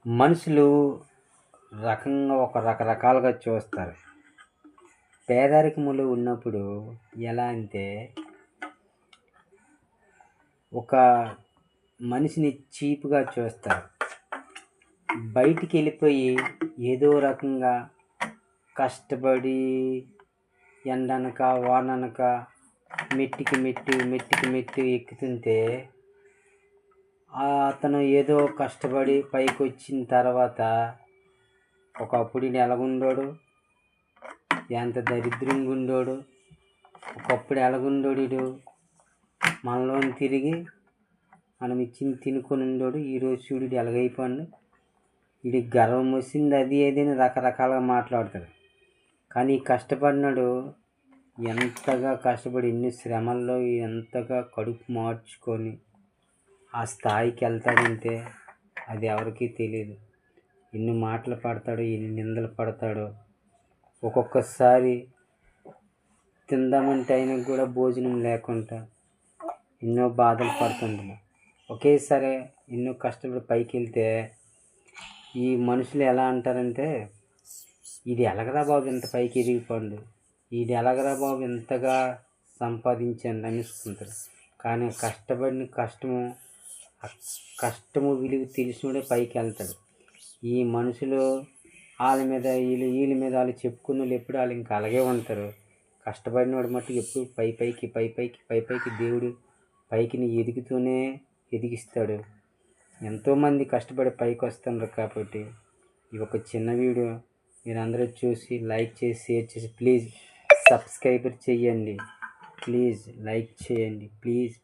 మనుషులు రకరకాలుగా చూస్తారు. పేదరికములో ఉన్నప్పుడు ఎలా అంటే ఒక మనిషిని చీప్గా చూస్తారు. బయటికి వెళ్ళిపోయి ఏదో రకంగా కష్టపడి ఎండనక వాననక మెట్టికి మెట్టు ఎక్కుతుంటే అతను ఏదో కష్టపడి పైకి వచ్చిన తర్వాత ఒకప్పుడు ఎలాగుండోడు, ఎంత దరిద్రంగా ఉండోడు, ఒకప్పుడు ఎలాగుండోడు, మనలో తిరిగి మనం ఇచ్చింది తినుకొని ఉండోడు. ఈరోజు చూడు ఎలాగైపోయిండు, వీడికి గర్వం వచ్చింది అది ఏదైనా రకరకాలుగా మాట్లాడతాడు. కానీ కష్టపడినాడు ఎంతగా కష్టపడి ఎన్ని శ్రమల్లో ఎంతగా కడుపు మార్చుకొని ఆ స్థాయికి వెళ్తాడంటే అది ఎవరికీ తెలియదు. ఎన్ని మాటలు పడతాడో, ఎన్ని నిందలు పడతాడో, ఒక్కొక్కసారి తిందామంటే ఆయనకు కూడా భోజనం లేకుండా ఎన్నో బాధలు పడుతుంటాడు. ఒకేసారి ఎన్నో కష్టపడి పైకి వెళ్తే ఈ మనుషులు ఎలా అంటారంటే, ఇది ఎలాగరా బాబు ఇంత పైకి ఎదిగిపోండు, ఇది ఎలాగరా బాబు ఇంతగా సంపాదించండి అనేసుకుంటారు. కానీ కష్టపడిన కష్టము విలువ తెలిసినోడే పైకి వెళ్తాడు. ఈ మనుషులు వాళ్ళ మీద వీళ్ళ మీద వాళ్ళు చెప్పుకున్న వాళ్ళు ఎప్పుడు వాళ్ళు ఇంకా అలాగే ఉంటారు. కష్టపడినవాడు మట్టుకు ఎప్పుడు పైకి దేవుడు పైకి ఎదిగిస్తాడు. ఎంతోమంది కష్టపడి పైకి వస్తున్నారు. కాబట్టి ఈ ఒక చిన్న వీడియో మీరు అందరూ చూసి లైక్ చేసి షేర్ చేసి ప్లీజ్ సబ్స్క్రైబర్ చేయండి. ప్లీజ్ లైక్ చేయండి. ప్లీజ్.